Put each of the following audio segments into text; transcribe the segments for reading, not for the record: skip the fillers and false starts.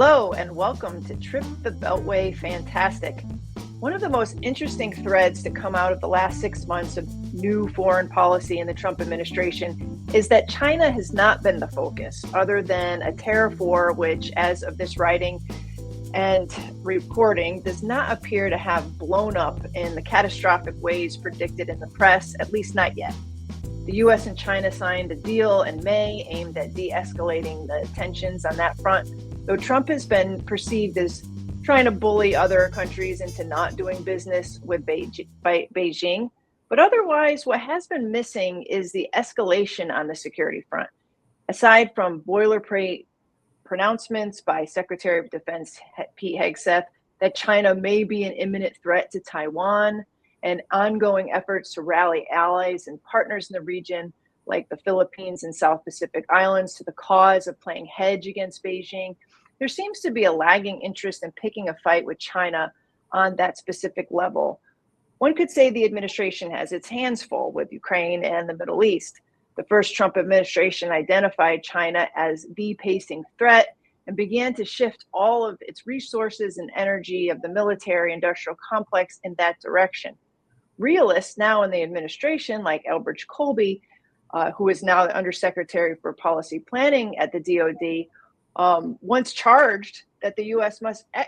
Hello and welcome to Trip the Beltway Fantastic. One of the most interesting threads to come out of the last 6 months of new foreign policy in the Trump administration is that China has not been the focus, other than a tariff war, which, as of this writing and reporting, does not appear to have blown up in the catastrophic ways predicted in the press, at least not yet. The US and China signed a deal in May aimed at de-escalating the tensions on that front, though Trump has been perceived as trying to bully other countries into not doing business with Beijing. But otherwise, what has been missing is the escalation on the security front. Aside from boilerplate pronouncements by Secretary of Defense Pete Hegseth that China may be an imminent threat to Taiwan, and ongoing efforts to rally allies and partners in the region, like the Philippines and South Pacific Islands, to the cause of playing hedge against Beijing, there seems to be a lagging interest in picking a fight with China on that specific level. One could say the administration has its hands full with Ukraine and the Middle East. The first Trump administration identified China as the pacing threat and began to shift all of its resources and energy of the military-industrial complex in that direction. Realists now in the administration, like Elbridge Colby, who is now the Undersecretary for Policy Planning at the DoD, once charged that the U.S.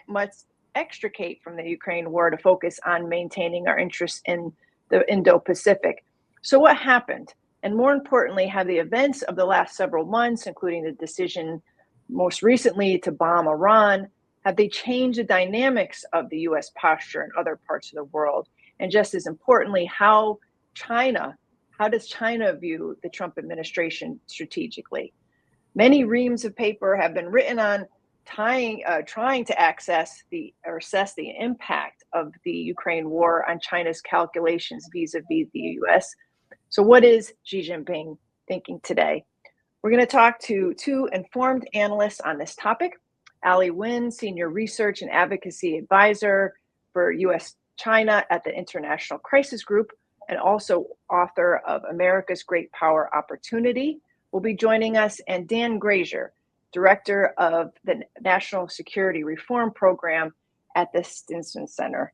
must extricate from the Ukraine war to focus on maintaining our interests in the Indo-Pacific. So what happened? And more importantly, have the events of the last several months, including the decision most recently to bomb Iran, have they changed the dynamics of the U.S. posture in other parts of the world? And just as importantly, how does China view the Trump administration strategically? Many reams of paper have been written on trying to assess the impact of the Ukraine war on China's calculations vis-a-vis the U.S. So what is Xi Jinping thinking today? We're going to talk to two informed analysts on this topic. Wyne, Senior Research and Advocacy Advisor for U.S. China at the International Crisis Group, and also author of America's Great Power Opportunity, will be joining us, and Dan Grazier, Director of the National Security Reform Program at the Stinson Center.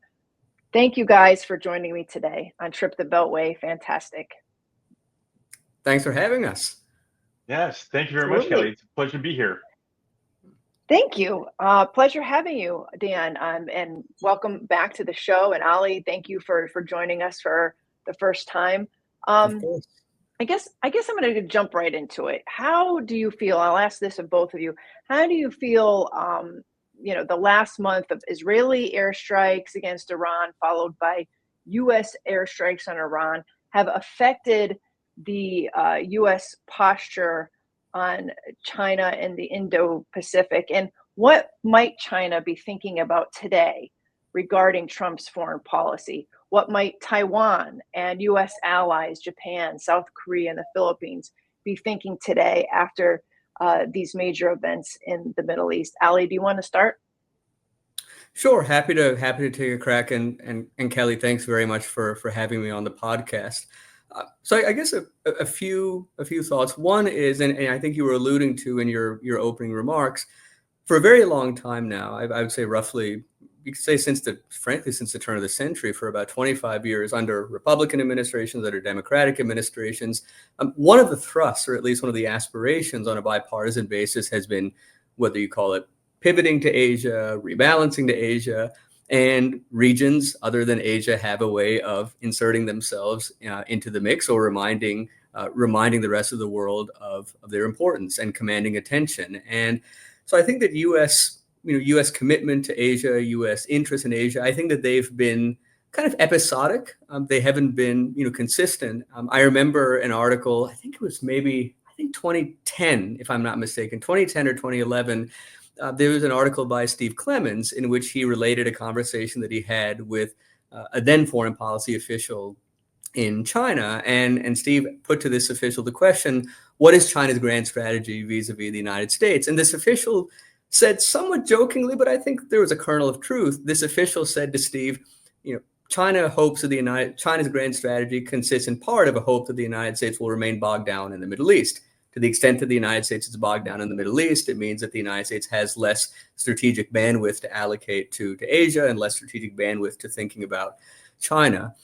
Thank you guys for joining me today on Trip the Beltway Fantastic. Thanks for having us. Yes, thank you very much, Kelly. It's a pleasure to be here. Thank you. Pleasure having you, Dan, and welcome back to the show. And Ali, thank you for joining us for the first time. Of course. I guess I'm going to jump right into it. How do you feel? I'll ask this of both of you. How do you feel? The last month of Israeli airstrikes against Iran, followed by U.S. airstrikes on Iran, have affected the U.S. posture on China and the Indo-Pacific, and what might China be thinking about today regarding Trump's foreign policy? What might Taiwan and U.S. allies, Japan, South Korea, and the Philippines be thinking today after these major events in the Middle East? Ali, do you want to start? Sure, happy to take a crack, and Kelly, thanks very much for having me on the podcast. So I guess a few thoughts. One is, and I think you were alluding to in your opening remarks, for a very long time now, I would say roughly, you could say since the turn of the century, for about 25 years under Republican administrations, under Democratic administrations, one of the thrusts, or at least one of the aspirations on a bipartisan basis, has been, whether you call it pivoting to Asia, rebalancing to Asia, and regions other than Asia have a way of inserting themselves into the mix, or reminding the rest of the world of their importance and commanding attention. And so I think that U.S. commitment to Asia, U.S. interest in Asia, I think that they've been kind of episodic. They haven't been consistent. I remember an article, I think 2010, if I'm not mistaken, 2010 or 2011. There was an article by Steve Clemons in which he related a conversation that he had with a then foreign policy official in China. And Steve put to this official the question, what is China's grand strategy vis-a-vis the United States? And this official said, somewhat jokingly, but I think there was a kernel of truth, this official said to Steve, China's grand strategy consists in part of a hope that the United States will remain bogged down in the Middle East. To the extent that the United States is bogged down in the Middle East, it means that the United States has less strategic bandwidth to allocate to Asia and less strategic bandwidth to thinking about China.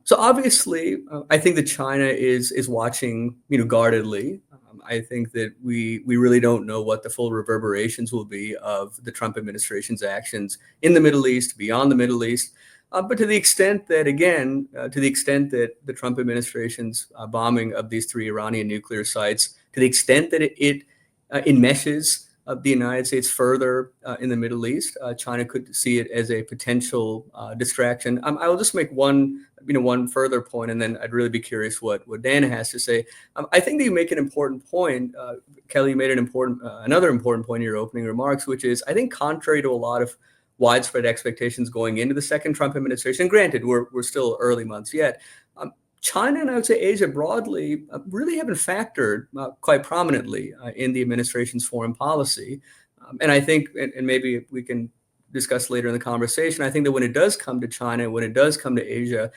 So obviously, I think that China is watching, guardedly. I think that we really don't know what the full reverberations will be of the Trump administration's actions in the Middle East, beyond the Middle East. But to the extent that, again, the Trump administration's bombing of these 3 Iranian nuclear sites, to the extent that it enmeshes the United States further in the Middle East, China could see it as a potential distraction. I will just make one further point, and then I'd really be curious what Dana has to say. I think that you make an important point, Kelly. You made another important point in your opening remarks, which is, I think, contrary to a lot of widespread expectations going into the second Trump administration. Granted, we're still early months yet. China, and I would say Asia broadly, really haven't factored quite prominently in the administration's foreign policy. And I think, and maybe we can discuss later in the conversation, I think that when it does come to China, when it does come to Asia,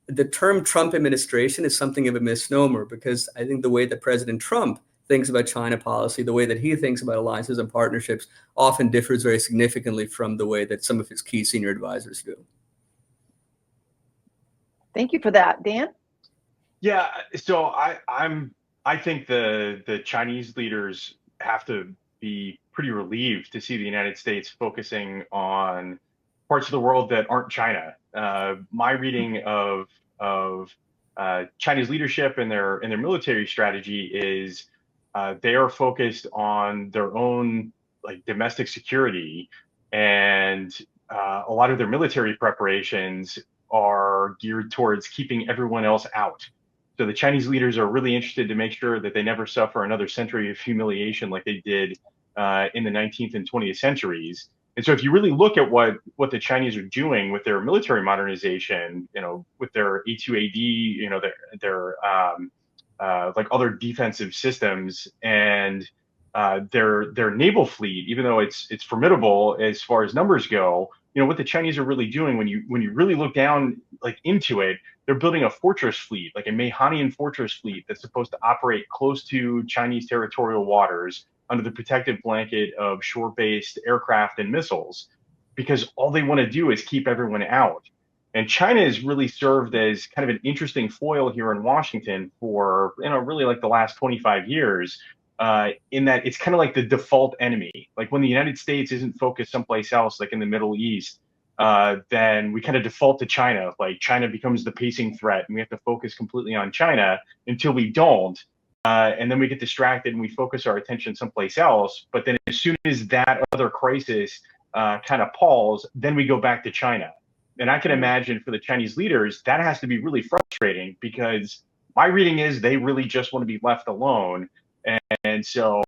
the term Trump administration is something of a misnomer, because I think the way that President Trump thinks about China policy, the way that he thinks about alliances and partnerships, often differs very significantly from the way that some of his key senior advisors do. Thank you for that. Dan? Yeah, so I think the Chinese leaders have to be pretty relieved to see the United States focusing on parts of the world that aren't China. My reading of Chinese leadership and their military strategy is they are focused on their own domestic security, and a lot of their military preparations are geared towards keeping everyone else out. So the Chinese leaders are really interested to make sure that they never suffer another century of humiliation like they did in the 19th and 20th centuries. And so if you really look at what the Chinese are doing with their military modernization, with their A2AD, their other defensive systems, and their naval fleet, even though it's formidable as far as numbers go, what the Chinese are really doing, when you really look down into it, they're building a fortress fleet, like a Mahanian fortress fleet that's supposed to operate close to Chinese territorial waters under the protective blanket of shore-based aircraft and missiles, because all they want to do is keep everyone out. And China has really served as kind of an interesting foil here in Washington for, really the last 25 years, in that it's kind of like the default enemy. Like when the United States isn't focused someplace else, like in the Middle East, then we kind of default to China. Like China becomes the pacing threat, and we have to focus completely on China until we don't. And then we get distracted and we focus our attention someplace else. But then as soon as that other crisis kind of palls, then we go back to China. And I can imagine for the Chinese leaders, that has to be really frustrating, because my reading is they really just want to be left alone. And so,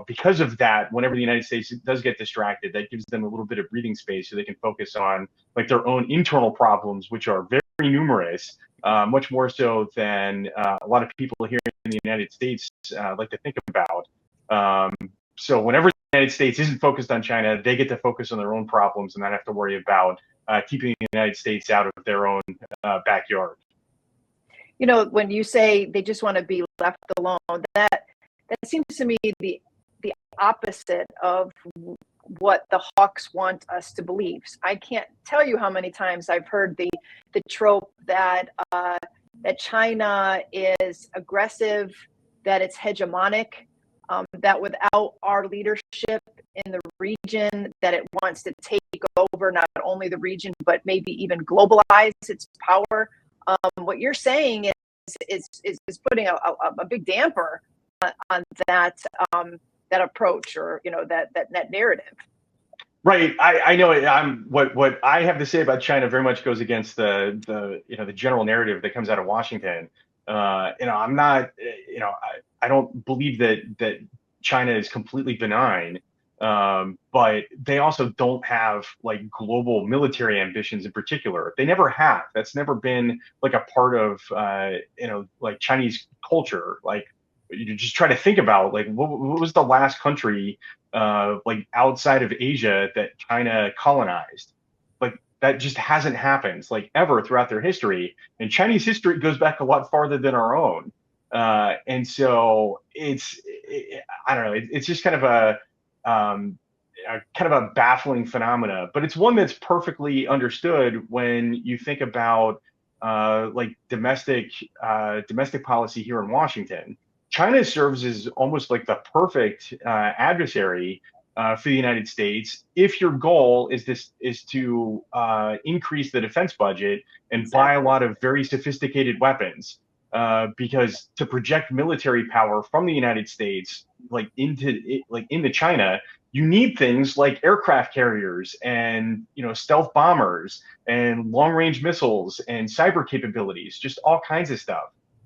because of that, whenever the United States does get distracted, that gives them a little bit of breathing space so they can focus on their own internal problems, which are very numerous, much more so than a lot of people here in the United States like to think about. So whenever the United States isn't focused on China, they get to focus on their own problems and not have to worry about keeping the United States out of their own backyard. When you say they just want to be left alone, that seems to me the opposite of what the hawks want us to believe. I can't tell you how many times I've heard the trope that China is aggressive, that it's hegemonic, that without our leadership in the region, that it wants to take over not only the region but maybe even globalize its power. What you're saying is putting a big damper on that approach, or that narrative. Right. I know it. What I have to say about China very much goes against the general narrative that comes out of Washington. I'm not. I don't believe that China is completely benign. But they also don't have global military ambitions in particular. They never have. That's never been a part of Chinese culture. You just try to think about what was the last country outside of Asia that China colonized. That just hasn't happened ever throughout their history. And Chinese history goes back a lot farther than our own. And so it's I don't know. It's just kind of a baffling phenomena, but it's one that's perfectly understood when you think about like domestic policy here in Washington. China serves as almost like the perfect adversary for the United States if your goal is to increase the defense budget and buy a lot of very sophisticated weapons. Because to project military power from the United States into China, you need things like aircraft carriers and stealth bombers and long range missiles and cyber capabilities, just all kinds of stuff.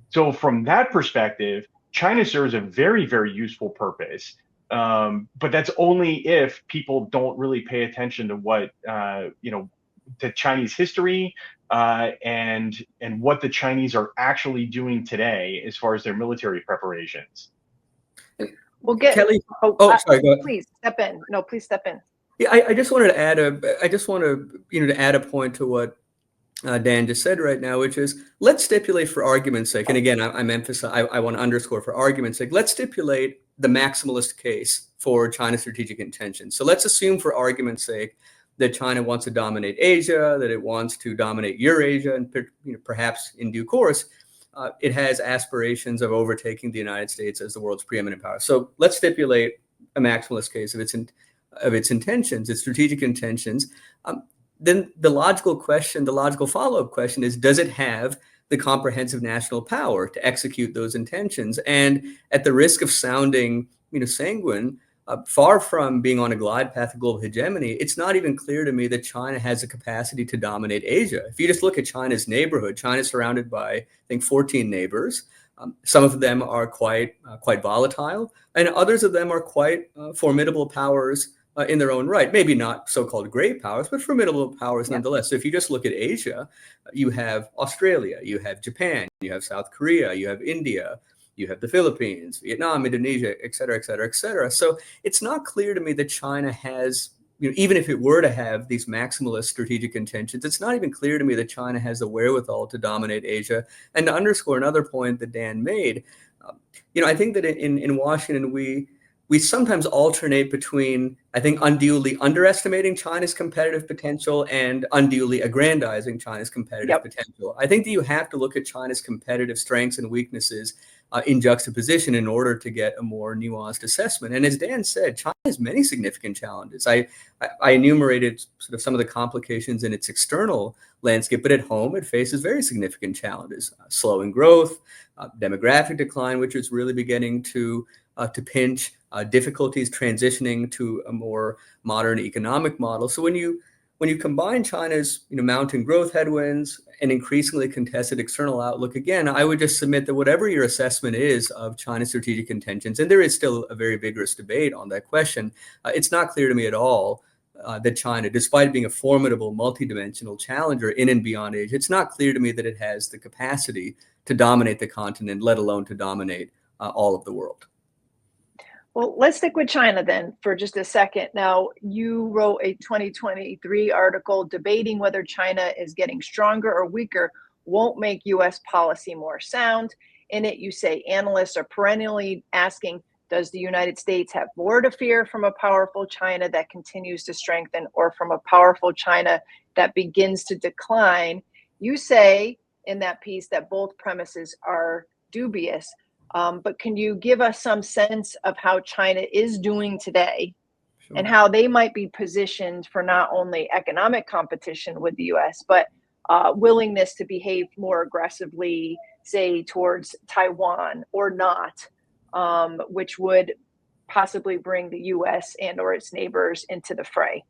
So from that perspective, China serves a very, very useful purpose. But that's only if people don't really pay attention to what to Chinese history and what the Chinese are actually doing today as far as their military preparations. We'll get Kelly. Sorry. Go ahead. Please step in. No, please step in. Yeah, I just wanted to add to add a point to what Dan just said right now, which is let's stipulate for argument's sake, and again, I want to underscore for argument's sake, let's stipulate the maximalist case for China's strategic intentions. So let's assume for argument's sake that China wants to dominate Asia, that it wants to dominate Eurasia, and perhaps in due course, it has aspirations of overtaking the United States as the world's preeminent power. So let's stipulate a maximalist case of its intentions, its strategic intentions. Then the logical follow-up question is, does it have the comprehensive national power to execute those intentions? And at the risk of sounding, sanguine, far from being on a glide path of global hegemony, it's not even clear to me that China has the capacity to dominate Asia. If you just look at China's neighborhood, China's surrounded by, I think, 14 neighbors. Some of them are quite volatile, and others of them are quite formidable powers in their own right. Maybe not so-called great powers, but formidable powers nonetheless. So if you just look at Asia, you have Australia, you have Japan, you have South Korea, you have India, you have the Philippines, Vietnam, Indonesia, et cetera, et cetera, et cetera. So it's not clear to me that China has, even if it were to have these maximalist strategic intentions, it's not even clear to me that China has the wherewithal to dominate Asia. And to underscore another point that Dan made, I think that in Washington, we sometimes alternate between, I think, unduly underestimating China's competitive potential and unduly aggrandizing China's competitive potential. I think that you have to look at China's competitive strengths and weaknesses in juxtaposition in order to get a more nuanced assessment. And as Dan said, China has many significant challenges. I enumerated sort of some of the complications in its external landscape, but at home it faces very significant challenges: slowing growth, demographic decline, which is really beginning to pinch, difficulties transitioning to a more modern economic model. So when you combine China's mounting growth headwinds and increasingly contested external outlook, again, I would just submit that whatever your assessment is of China's strategic intentions, and there is still a very vigorous debate on that question, it's not clear to me at all that China, despite being a formidable multidimensional challenger in and beyond Asia, it's not clear to me that it has the capacity to dominate the continent, let alone to dominate all of the world. Well, let's stick with China then for just a second. Now, you wrote a 2023 article debating whether China is getting stronger or weaker won't make U.S. policy more sound. In it, you say analysts are perennially asking, does the United States have more to fear from a powerful China that continues to strengthen or from a powerful China that begins to decline? You say in that piece that both premises are dubious. But can you give us some sense of how China is doing today and how they might be positioned for not only economic competition with the US, but willingness to behave more aggressively, say, towards Taiwan or not, which would possibly bring the US and or its neighbors into the fray?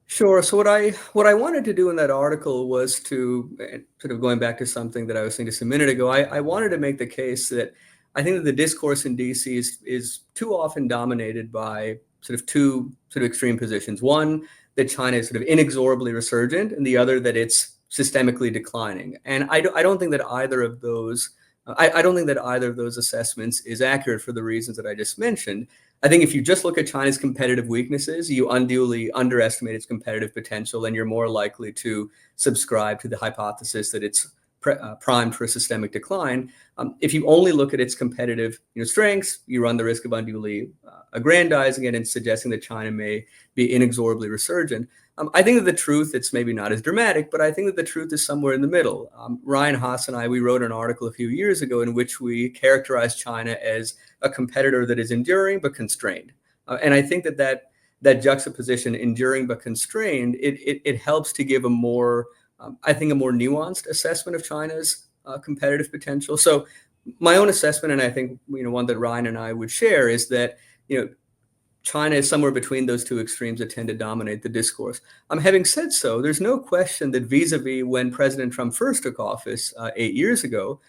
Sure. So what I wanted to do in that article was to sort of going back to something that I was saying just a minute ago. I wanted to make the case that I think that the discourse in DC is too often dominated by sort of two sort of extreme positions. One, that China is sort of inexorably resurgent, and the other that it's systemically declining. And I don't think that either of those assessments is accurate for the reasons that I just mentioned. I think if you just look at China's competitive weaknesses, you unduly underestimate its competitive potential, and you're more likely to subscribe to the hypothesis that it's primed for a systemic decline. If you only look at its competitive strengths, you run the risk of unduly aggrandizing it and suggesting that China may be inexorably resurgent. I think that the truth, it's maybe not as dramatic, but I think that the truth is somewhere in the middle. Ryan Haas and I, we wrote an article a few years ago in which we characterized China as a competitor that is enduring but constrained. And I think that juxtaposition, enduring but constrained, it helps to give a more, I think, a more nuanced assessment of China's competitive potential. So my own assessment, and I think one that Ryan and I would share, is that China is somewhere between those two extremes that tend to dominate the discourse. Having said so, there's no question that vis-a-vis when President Trump first took office 8 years ago,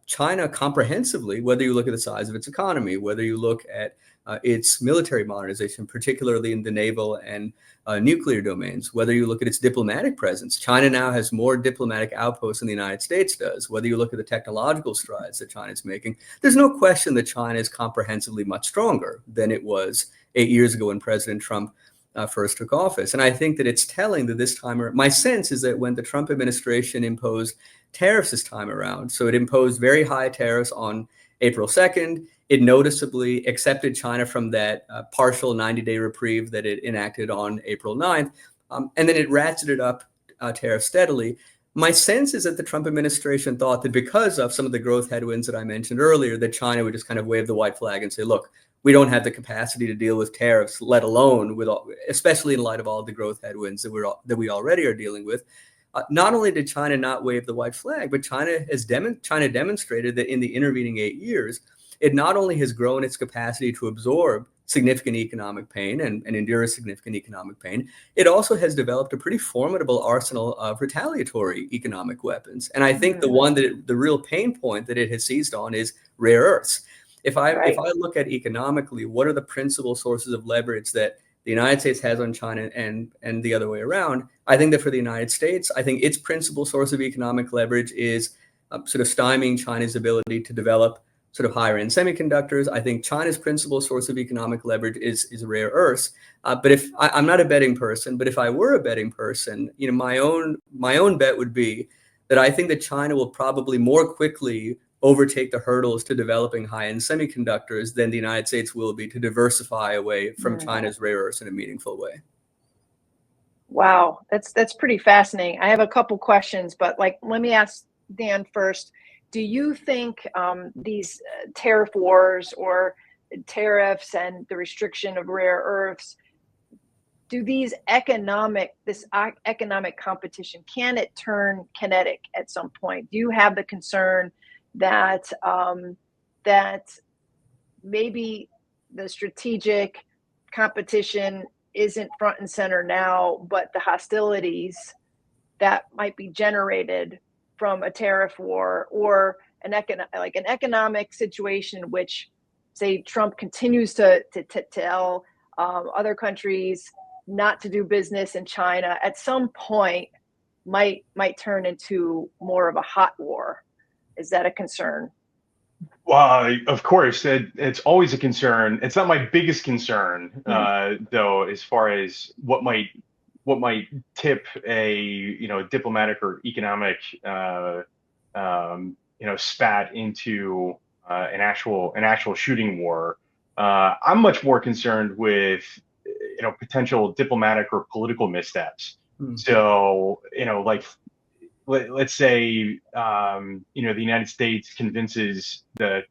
China comprehensively, whether you look at the size of its economy, whether you look at its military modernization, particularly in the naval and nuclear domains, whether you look at its diplomatic presence, China now has more diplomatic outposts than the United States does. Whether you look at the technological strides that China is making, there's no question that China is comprehensively much stronger than it was 8 years ago when President Trump first took office. And I think that it's telling that this time, my sense is that when the Trump administration imposed tariffs this time around, so it imposed very high tariffs on April 2nd, it noticeably accepted China from that partial 90-day reprieve that it enacted on April 9th, and then it ratcheted up tariffs steadily. My sense is that the Trump administration thought that because of some of the growth headwinds that I mentioned earlier, that China would just kind of wave the white flag and say, look, we don't have the capacity to deal with tariffs, let alone especially in light of all the growth headwinds that we already are dealing with. Not only did China not wave the white flag, but China demonstrated that in the intervening 8 years, it not only has grown its capacity to absorb significant economic pain and endure significant economic pain, it also has developed a pretty formidable arsenal of retaliatory economic weapons. And I think the real pain point that it has seized on is rare earths. If I look at economically, what are the principal sources of leverage that the United States has on China and the other way around? I think that for the United States, I think its principal source of economic leverage is sort of stymieing China's ability to develop sort of higher end semiconductors. I think China's principal source of economic leverage is rare earths. But if I'm not a betting person, but if I were a betting person, my own bet would be that I think that China will probably more quickly overtake the hurdles to developing high-end semiconductors than the United States will be to diversify away from China's rare earths in a meaningful way. Wow, that's pretty fascinating. I have a couple questions, but let me ask Dan first. Do you think these tariff wars or tariffs and the restriction of rare earths, do this economic competition, can it turn kinetic at some point? Do you have the concern that maybe the strategic competition isn't front and center now, but the hostilities that might be generated from a tariff war or an economic situation in which, say, Trump continues to tell other countries not to do business in China, at some point might turn into more of a hot war? Is that a concern? Well, of course, it's always a concern. It's not my biggest concern, though, as far as what might tip a diplomatic or economic spat into an actual shooting war. I'm much more concerned with potential diplomatic or political missteps. So let's say the United States convinces the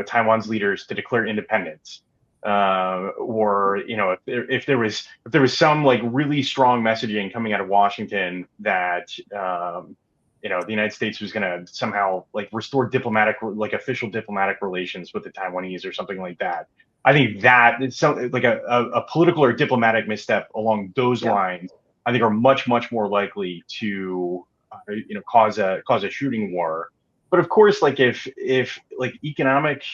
Taiwan's leaders to declare independence, or if there was some really strong messaging coming out of Washington that the United States was going to somehow restore official diplomatic relations with the Taiwanese or something like that. I think that it's a political or diplomatic misstep along those lines. I think are much more likely to cause a shooting war. But of course, if economic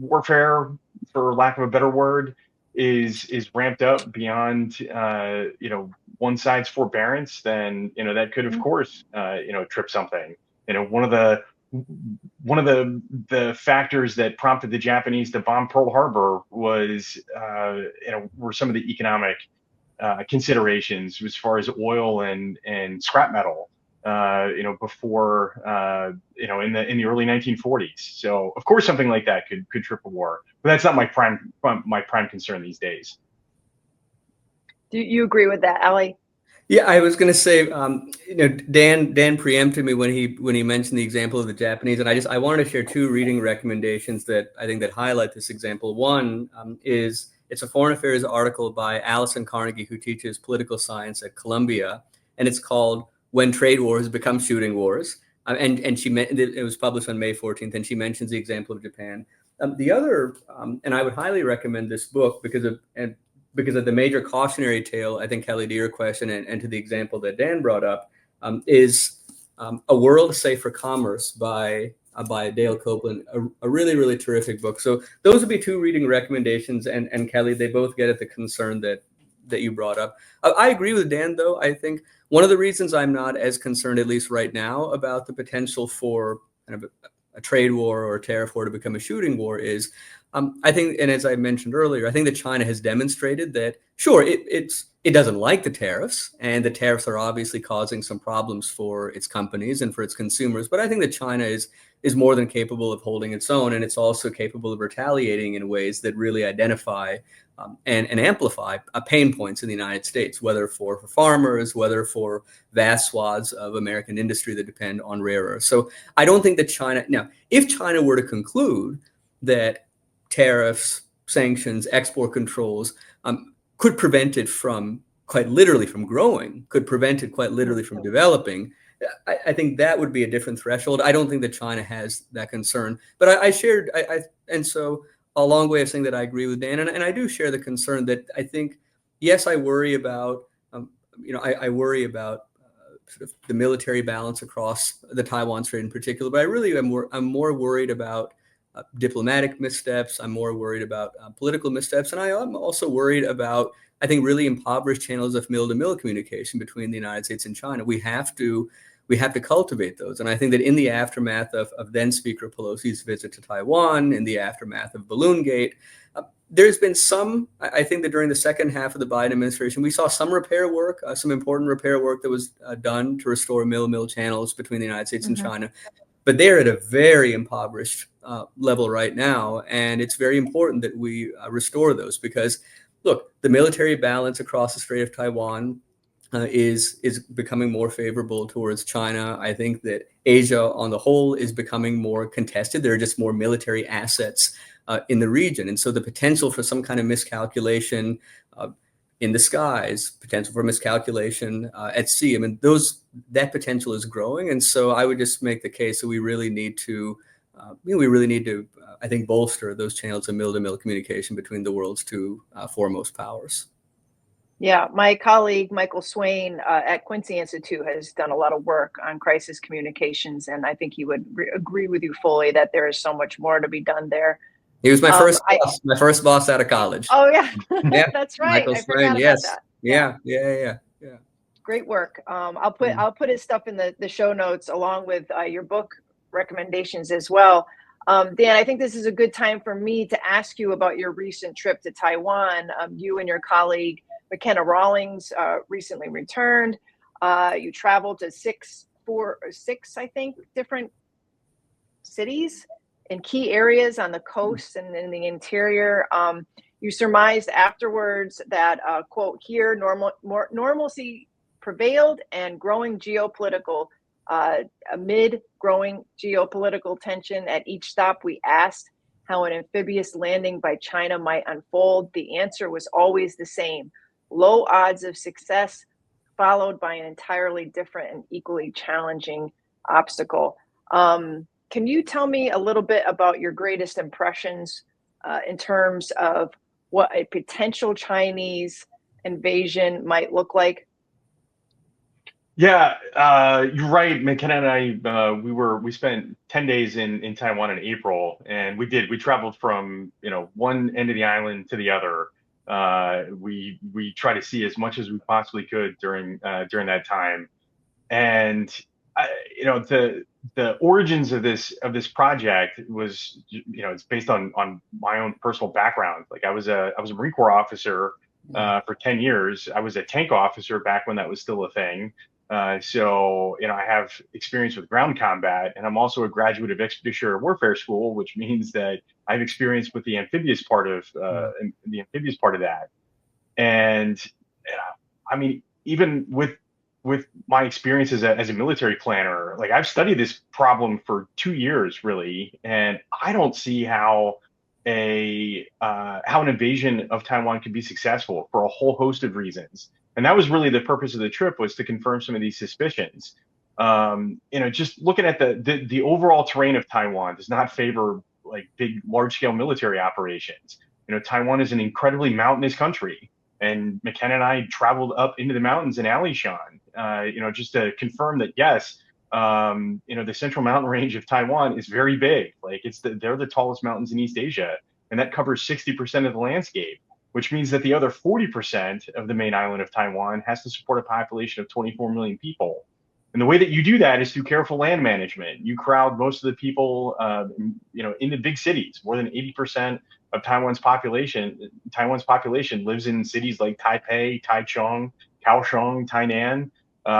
warfare, for lack of a better word, is ramped up beyond one side's forbearance, then that could of course trip something. One of the factors that prompted the Japanese to bomb Pearl Harbor was were some of the economic considerations as far as oil and scrap metal. before, in the early 1940s. So of course something like that could trip a war, but that's not my prime concern these days. Do you agree with that, Ali? Yeah, I was going to say, Dan preempted me when he mentioned the example of the Japanese, and I wanted to share two reading recommendations that I think that highlight this example. One is it's a foreign affairs article by Alison Carnegie, who teaches political science at Columbia, and it's called "When Trade Wars Become Shooting Wars," and it was published on May 14th, and she mentions the example of Japan. The other, and I would highly recommend this book because of the major cautionary tale, I think, Kelly, to your question and to the example that Dan brought up, is A World Safe for Commerce by Dale Copeland, a really, really terrific book. So those would be two reading recommendations. And Kelly, they both get at the concern that you brought up. I agree with Dan, though. I think one of the reasons I'm not as concerned, at least right now, about the potential for kind of a trade war or a tariff war to become a shooting war is I think, and as I mentioned earlier, I think that China has demonstrated that, sure, it doesn't like the tariffs, and the tariffs are obviously causing some problems for its companies and for its consumers. But I think that China is more than capable of holding its own, and it's also capable of retaliating in ways that really identify and amplify pain points in the United States, whether for farmers, whether for vast swaths of American industry that depend on rare earths. So I don't think that China, now, if China were to conclude that tariffs, sanctions, export controls could prevent it from, quite literally, from growing, could prevent it quite literally from developing, I think that would be a different threshold. I don't think that China has that concern. But and so a long way of saying that I agree with Dan, and I do share the concern that I think, yes, I worry about, I worry about sort of the military balance across the Taiwan Strait in particular, but I really am I'm more worried about diplomatic missteps. I'm more worried about political missteps. And I am also worried about, I think, really impoverished channels of mill-to-mill communication between the United States and China. We have to cultivate those. And I think that in the aftermath of then Speaker Pelosi's visit to Taiwan, in the aftermath of Balloon Gate, there's been I think that during the second half of the Biden administration, we saw some repair work, some important repair work that was done to restore mill-to-mill channels between the United States and China. But they're at a very impoverished level right now. And it's very important that we restore those because, look, the military balance across the Strait of Taiwan is becoming more favorable towards China. I think that Asia on the whole is becoming more contested. There are just more military assets in the region. And so the potential for some kind of miscalculation in the skies, potential for miscalculation at sea, I mean, that potential is growing. And so I would just make the case that we really need to, I think, bolster those channels of mill-to-mill communication between the world's two foremost powers. Yeah, my colleague, Michael Swain at Quincy Institute has done a lot of work on crisis communications. And I think he would agree with you fully that there is so much more to be done there. He was my first boss out of college. Oh, yeah, yeah. That's right. Michael I Swain, forgot yes. about that. Yeah. Great work. I'll put his stuff in the show notes along with your book recommendations as well. Dan, I think this is a good time for me to ask you about your recent trip to Taiwan. You and your colleague, McKenna Rawlings, recently returned. You traveled to six, I think, different cities in key areas on the coast and in the interior. You surmised afterwards that, quote, here normalcy prevailed and growing geopolitical, amid growing geopolitical tension at each stop, we asked how an amphibious landing by China might unfold. The answer was always the same: low odds of success, followed by an entirely different and equally challenging obstacle. Can you tell me a little bit about your greatest impressions in terms of what a potential Chinese invasion might look like? Yeah, you're right. McKenna and I, we spent 10 days in Taiwan in April, and we traveled from, one end of the island to the other. We tried to see as much as we possibly could during that time. And the origins of this project was, it's based on my own personal background. Like I was a Marine Corps officer for 10 years. I was a tank officer back when that was still a thing. So, I have experience with ground combat, and I'm also a graduate of Expeditionary Warfare School, which means that I have experience with the amphibious part of that. And I mean, even with my experience as a military planner, like I've studied this problem for 2 years, really, and I don't see how an invasion of Taiwan could be successful for a whole host of reasons. And that was really the purpose of the trip, was to confirm some of these suspicions. Just looking at the overall terrain of Taiwan does not favor like big, large scale military operations. Taiwan is an incredibly mountainous country, and McKenna and I traveled up into the mountains in Alishan, just to confirm that yes, the Central Mountain Range of Taiwan is very big. Like they're the tallest mountains in East Asia, and that covers 60% of the landscape, which means that the other 40% of the main island of Taiwan has to support a population of 24 million people. And the way that you do that is through careful land management. You crowd most of the people, into big cities. More than 80% of Taiwan's population lives in cities like Taipei, Taichung, Kaohsiung, Tainan,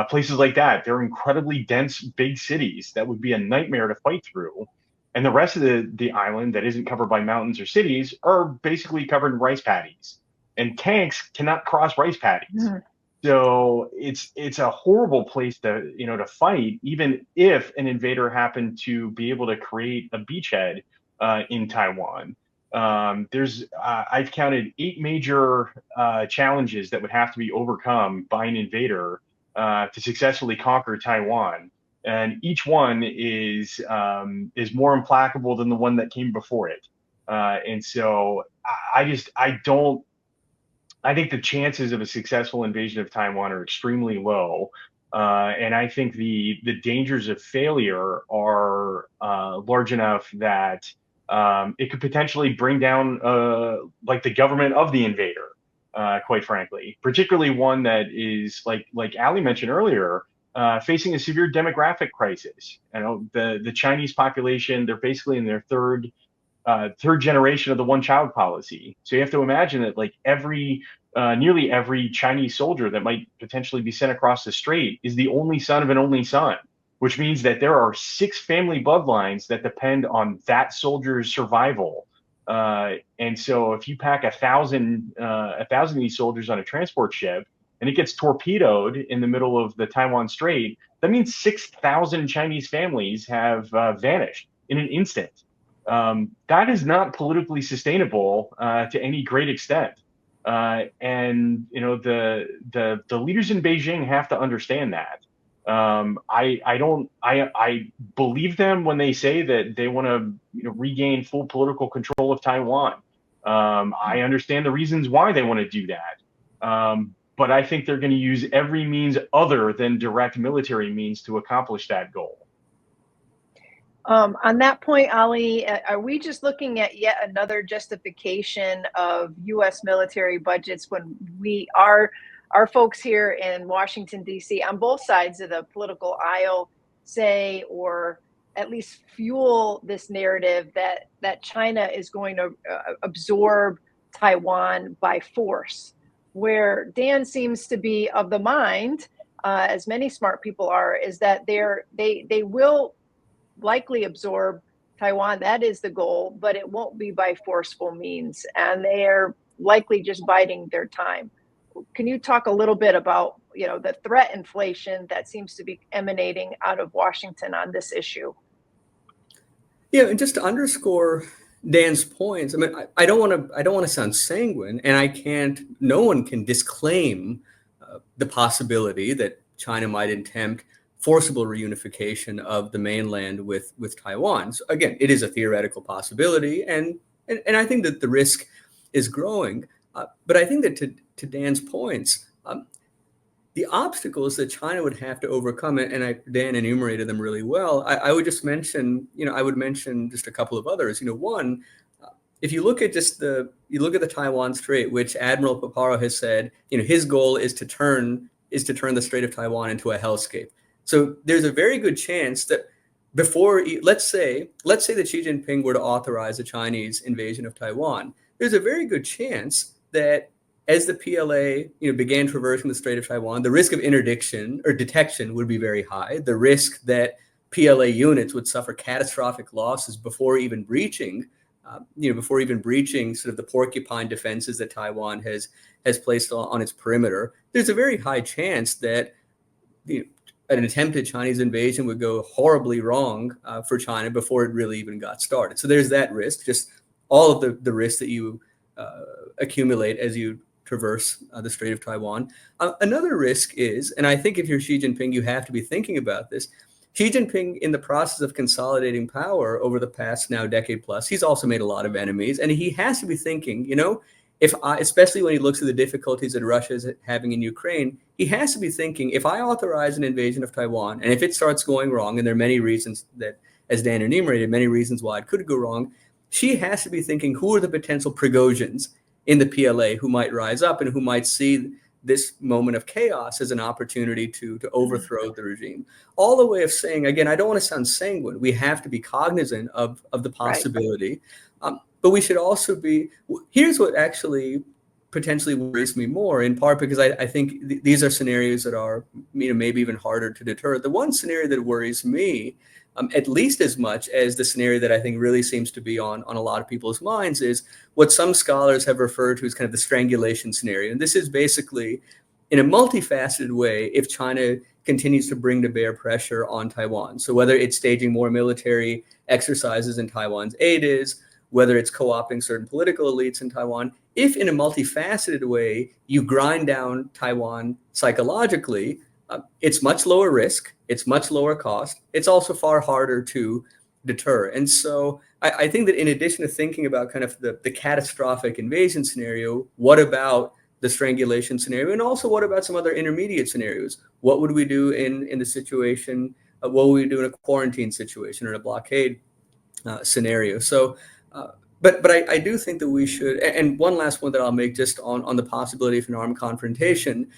places like that. They're incredibly dense, big cities that would be a nightmare to fight through. And the rest of the island that isn't covered by mountains or cities are basically covered in rice paddies. And tanks cannot cross rice paddies. Mm-hmm. So it's a horrible place to fight, even if an invader happened to be able to create a beachhead in Taiwan. I've counted 8 major challenges that would have to be overcome by an invader to successfully conquer Taiwan, and each one is more implacable than the one that came before it. And so I think the chances of a successful invasion of Taiwan are extremely low. And I think the dangers of failure are large enough that it could potentially bring down like the government of the invader, quite frankly, particularly one that is like Ali mentioned earlier, facing a severe demographic crisis. The Chinese population, they're basically in their third generation of the one-child policy. So you have to imagine that like nearly every Chinese soldier that might potentially be sent across the strait is the only son of an only son, which means that there are 6 family bloodlines that depend on that soldier's survival. And so if you pack 1,000 of these soldiers on a transport ship and it gets torpedoed in the middle of the Taiwan Strait, that means 6,000 Chinese families have vanished in an instant. That is not politically sustainable to any great extent. And the leaders in Beijing have to understand that. I believe them when they say that they want to regain full political control of Taiwan. I understand the reasons why they want to do that. But I think they're going to use every means other than direct military means to accomplish that goal. On that point, Ali, are we just looking at yet another justification of U.S. military budgets when our folks here in Washington, D.C., on both sides of the political aisle say, or at least fuel this narrative that China is going to absorb Taiwan by force, where Dan seems to be of the mind, as many smart people are, is that they will likely absorb Taiwan. That is the goal, but it won't be by forceful means, and they are likely just biding their time. Can you talk a little bit about the threat inflation that seems to be emanating out of Washington on this issue? Yeah, and just to underscore Dan's points, I mean, I don't want to sound sanguine, and no one can disclaim the possibility that China might attempt forcible reunification of the mainland with Taiwan. So again, it is a theoretical possibility, and I think that the risk is growing. But I think that to Dan's points, the obstacles that China would have to overcome, and Dan enumerated them really well. I would just mention, just a couple of others. One, if you look at the Taiwan Strait, which Admiral Paparo has said, his goal is to turn the Strait of Taiwan into a hellscape. So there's a very good chance that before, let's say that Xi Jinping were to authorize a Chinese invasion of Taiwan, there's a very good chance that as the PLA began traversing the Strait of Taiwan, the risk of interdiction or detection would be very high. The risk that PLA units would suffer catastrophic losses before even breaching sort of the porcupine defenses that Taiwan has placed on its perimeter. There's a very high chance that an attempted Chinese invasion would go horribly wrong for China before it really even got started. So there's that risk, just all of the risks that you accumulate as you traverse the Strait of Taiwan. Another risk is, and I think if you're Xi Jinping, you have to be thinking about this. Xi Jinping, in the process of consolidating power over the past now decade plus, he's also made a lot of enemies, and he has to be thinking, especially when he looks at the difficulties that Russia is having in Ukraine, he has to be thinking, if I authorize an invasion of Taiwan, and if it starts going wrong, and there are many reasons that, as Dan enumerated, many reasons why it could go wrong, Xi has to be thinking, who are the potential Prigozhins in the PLA who might rise up and who might see this moment of chaos as an opportunity to overthrow the regime. All the way of saying, again, I don't want to sound sanguine. We have to be cognizant of the possibility. Right. But we should also be, here's what actually potentially worries me more, in part because I think these are scenarios that are maybe even harder to deter. The one scenario that worries me, at least as much as the scenario that I think really seems to be on a lot of people's minds, is what some scholars have referred to as kind of the strangulation scenario. And this is basically, in a multifaceted way, if China continues to bring to bear pressure on Taiwan. So whether it's staging more military exercises in Taiwan's aid is, whether it's co-opting certain political elites in Taiwan, if in a multifaceted way you grind down Taiwan psychologically, it's much lower risk, it's much lower cost, it's also far harder to deter. And so I think that in addition to thinking about kind of the catastrophic invasion scenario, what about the strangulation scenario? And also what about some other intermediate scenarios? What would we do in the situation? What would we do in a quarantine situation or in a blockade scenario? So, but I do think that we should, and one last one that I'll make just on the possibility of an armed confrontation,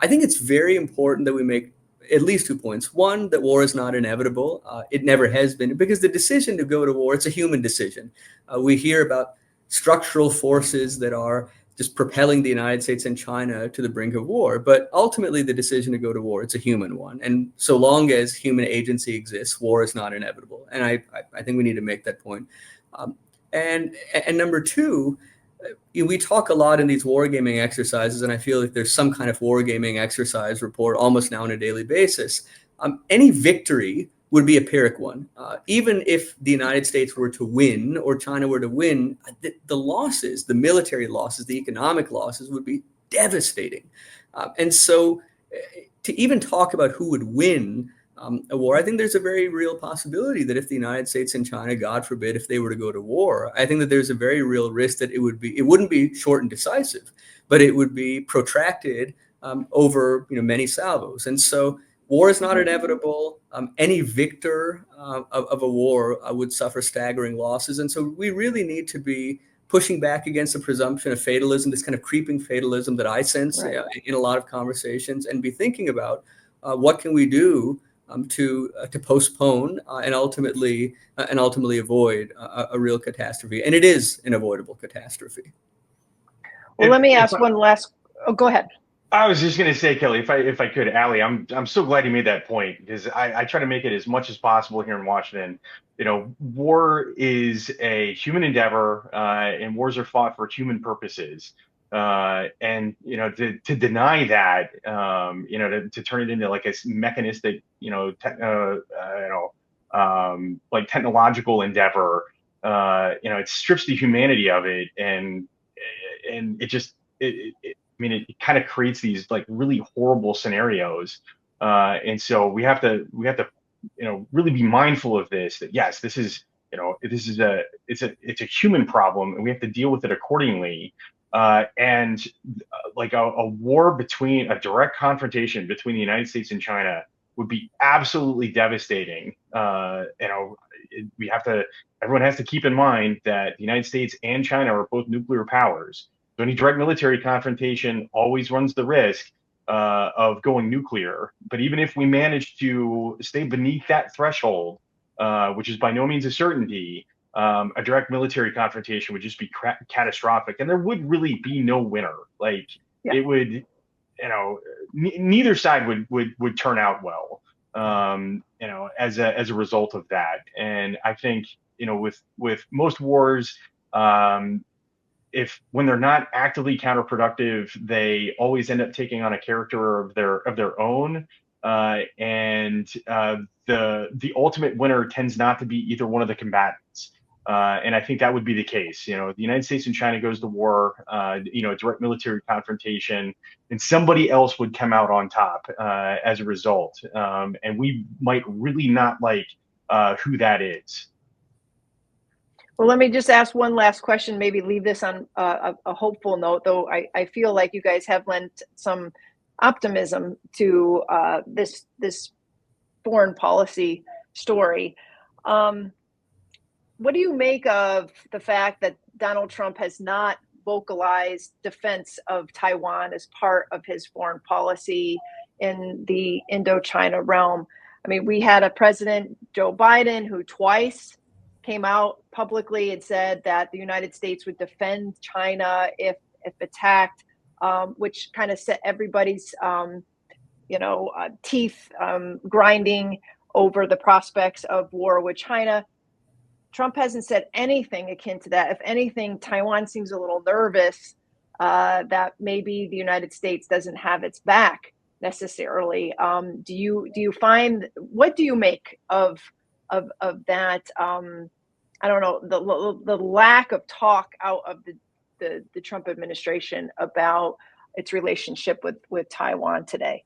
I think it's very important that we make at least 2 points. One, that war is not inevitable. It never has been, because the decision to go to war, it's a human decision. We hear about structural forces that are just propelling the United States and China to the brink of war. But ultimately, the decision to go to war, it's a human one. And so long as human agency exists, war is not inevitable. And I think we need to make that point. And number two, we talk a lot in these wargaming exercises, and I feel like there's some kind of wargaming exercise report almost now on a daily basis. Any victory would be a Pyrrhic one. Even if the United States were to win or China were to win, the losses, the military losses, the economic losses would be devastating. And so to even talk about who would win a war, I think there's a very real possibility that if the United States and China, God forbid, if they were to go to war, I think that there's a very real risk that it wouldn't be short and decisive, but it would be protracted over many salvos. And so war is not inevitable. Any victor of a war would suffer staggering losses. And so we really need to be pushing back against the presumption of fatalism, this kind of creeping fatalism that I sense in a lot of conversations, and be thinking about what can we do to postpone and ultimately avoid a real catastrophe. And it is an avoidable catastrophe. Well, let me ask one last. Oh, go ahead. I was just going to say, Kelly, if I could, Allie, I'm so glad you made that point, because I try to make it as much as possible here in Washington. War is a human endeavor, and wars are fought for human purposes. And to deny that, to turn it into like a mechanistic, like technological endeavor, it strips the humanity of it, and it just it kind of creates these like really horrible scenarios, and so we have to really be mindful of this. That yes, this is it's a human problem, and we have to deal with it accordingly. And like a war a direct confrontation between the United States and China would be absolutely devastating. Everyone has to keep in mind that the United States and China are both nuclear powers. So any direct military confrontation always runs the risk of going nuclear. But even if we manage to stay beneath that threshold, which is by no means a certainty, a direct military confrontation would just be catastrophic, and there would really be no winner. Like Yeah. it would, neither side would turn out well, as a result of that. And I think, with most wars, if when they're not actively counterproductive, they always end up taking on a character of their own. And the ultimate winner tends not to be either one of the combatants. And I think that would be the case. The United States and China goes to war, a direct military confrontation, and somebody else would come out on top as a result. And we might really not like who that is. Well, let me just ask one last question, maybe leave this on a hopeful note, though I feel like you guys have lent some optimism to this foreign policy story. What do you make of the fact that Donald Trump has not vocalized defense of Taiwan as part of his foreign policy in the Indochina realm? I mean, we had a president, Joe Biden, who twice came out publicly and said that the United States would defend China if attacked, which kind of set everybody's teeth grinding over the prospects of war with China. Trump hasn't said anything akin to that. If anything, Taiwan seems a little nervous that maybe the United States doesn't have its back necessarily. Do you find, what do you make of that? I don't know, the lack of talk out of the Trump administration about its relationship with Taiwan today.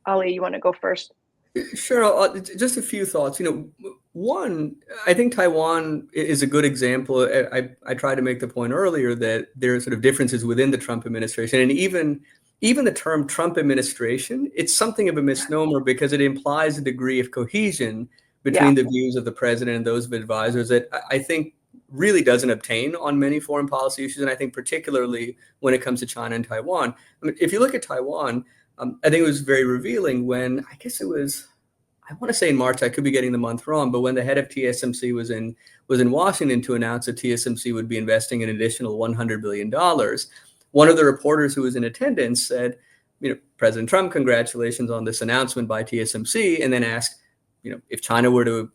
Ali, you want to go first? Sure. Just a few thoughts. One, I think Taiwan is a good example. I tried to make the point earlier that there are sort of differences within the Trump administration, and even the term Trump administration, it's something of a misnomer because it implies a degree of cohesion between the views of the president and those of advisors that I think really doesn't obtain on many foreign policy issues. And I think particularly when it comes to China and Taiwan. I mean, if you look at Taiwan, I think it was very revealing when, I guess it was, I want to say in March, I could be getting the month wrong, but when the head of TSMC was in Washington to announce that TSMC would be investing an additional $100 billion, one of the reporters who was in attendance said, President Trump, congratulations on this announcement by TSMC, and then asked, if China were to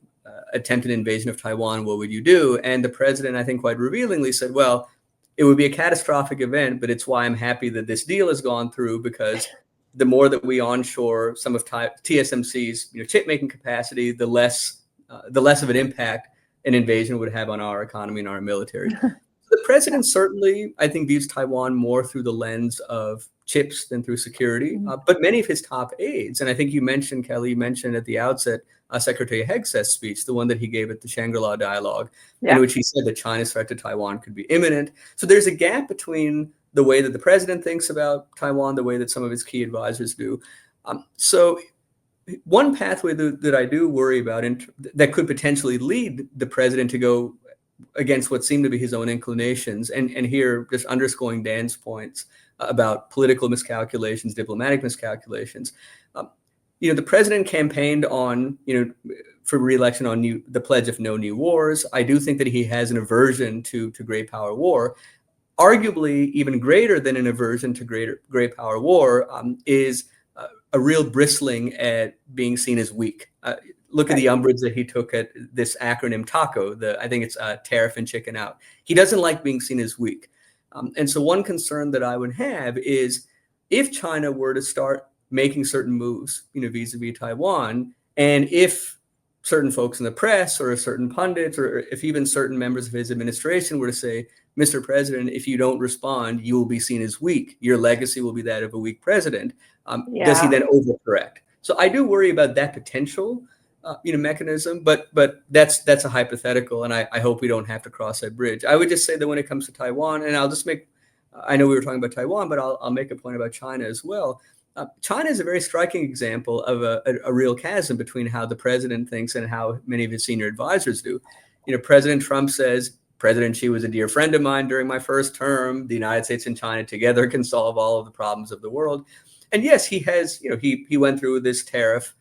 attempt an invasion of Taiwan, what would you do? And the president, I think quite revealingly said, well, it would be a catastrophic event, but it's why I'm happy that this deal has gone through, because the more that we onshore some of TSMC's chip making capacity, the less of an impact an invasion would have on our economy and our military. The president certainly, I think, views Taiwan more through the lens of chips than through security. But many of his top aides, and I think Kelly, you mentioned at the outset, Secretary Hegseth's speech, the one that he gave at the Shangri-La Dialogue, in which he said that China's threat to Taiwan could be imminent. So there's a gap between the way that the president thinks about Taiwan, the way that some of his key advisors do. So one pathway that I do worry about that could potentially lead the president to go against what seem to be his own inclinations, and here just underscoring Dan's points about political miscalculations, diplomatic miscalculations. The president campaigned on, for re-election on the pledge of no new wars. I do think that he has an aversion to great power war. Arguably, even greater than an aversion to great power war is a real bristling at being seen as weak. Look at the umbrage that he took at this acronym TACO. I think it's tariff and chicken out. He doesn't like being seen as weak. And so one concern that I would have is if China were to start making certain moves, vis-a-vis Taiwan, and if certain folks in the press or certain pundits, or if even certain members of his administration were to say, Mr. President, if you don't respond, you will be seen as weak. Your legacy will be that of a weak president. Does he then overcorrect? So I do worry about that potential, mechanism, but that's a hypothetical, and I hope we don't have to cross that bridge. I would just say that when it comes to Taiwan, and I'll just I know we were talking about Taiwan, but I'll make a point about China as well. China is a very striking example of a real chasm between how the president thinks and how many of his senior advisors do. President Trump says, President Xi was a dear friend of mine during my first term. The United States and China together can solve all of the problems of the world. And yes, he has, he went through this tariff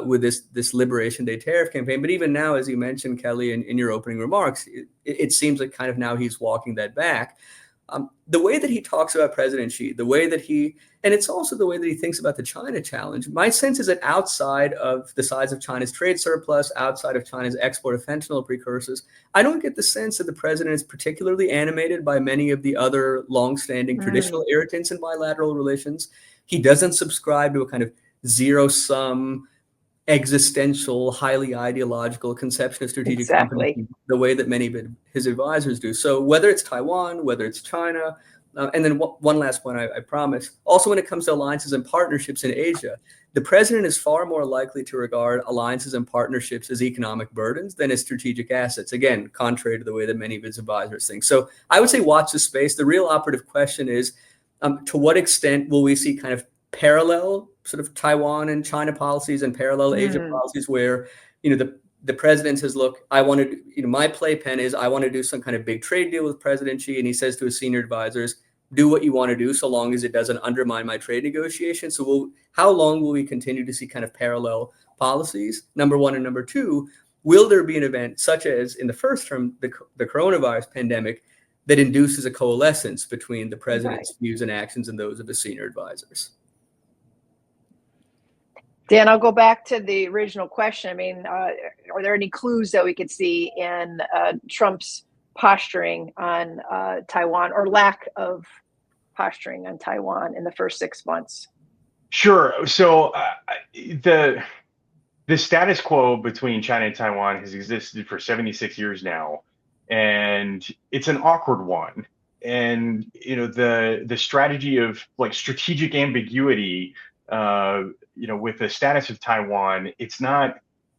with this Liberation Day tariff campaign. But even now, as you mentioned, Kelly, in your opening remarks, it seems like kind of now he's walking that back. The way that he talks about President Xi, the way that and it's also the way that he thinks about the China challenge. My sense is that outside of the size of China's trade surplus, outside of China's export of fentanyl precursors, I don't get the sense that the president is particularly animated by many of the other longstanding traditional irritants in bilateral relations. He doesn't subscribe to a kind of zero-sum, existential, highly ideological conception of strategic competition the way that many of his advisors do. So whether it's Taiwan, whether it's China, and then one last point, I promise. Also, when it comes to alliances and partnerships in Asia, the president is far more likely to regard alliances and partnerships as economic burdens than as strategic assets. Again, contrary to the way that many of his advisors think. So I would say watch the space. The real operative question is, to what extent will we see kind of parallel sort of Taiwan and China policies and parallel Asia policies where, the president says, look, I want to, my playpen is I want to do some kind of big trade deal with President Xi. And he says to his senior advisors, do what you want to do so long as it doesn't undermine my trade negotiations. So how long will we continue to see kind of parallel policies? Number one. And number two, will there be an event such as in the first term, the coronavirus pandemic, that induces a coalescence between the president's views and actions and those of his senior advisors? Dan, I'll go back to the original question. I mean, are there any clues that we could see in Trump's posturing on Taiwan, or lack of posturing on Taiwan in the first 6 months? Sure. So the status quo between China and Taiwan has existed for 76 years now, and it's an awkward one. And the strategy of like strategic ambiguity, with the status of Taiwan, it's not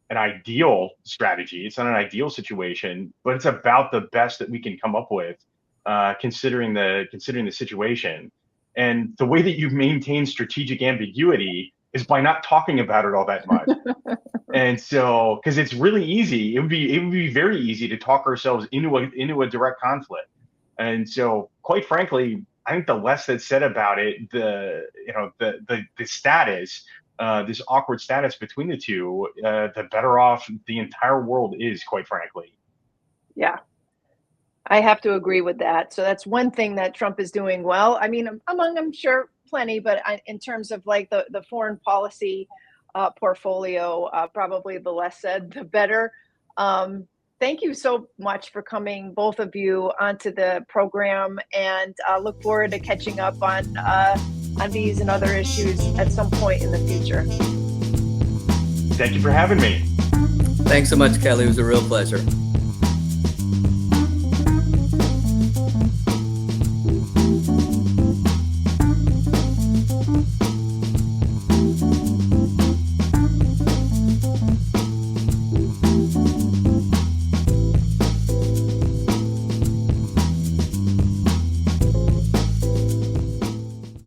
an ideal strategy. It's not an ideal situation, but it's about the best that we can come up with, considering the situation. And the way that you maintain strategic ambiguity is by not talking about it all that much. And so, because it's really easy, it would be very easy to talk ourselves into a direct conflict. And so, quite frankly, I think the less that's said about it, the status, this awkward status between the two, the better off the entire world is, quite frankly. Yeah, I have to agree with that. So that's one thing that Trump is doing well. I mean, among, I'm sure, plenty, but in terms of like the foreign policy portfolio, probably the less said, the better. Thank you so much for coming, both of you, onto the program, and look forward to catching up on these and other issues at some point in the future. Thank you for having me. Thanks so much, Kelly. It was a real pleasure.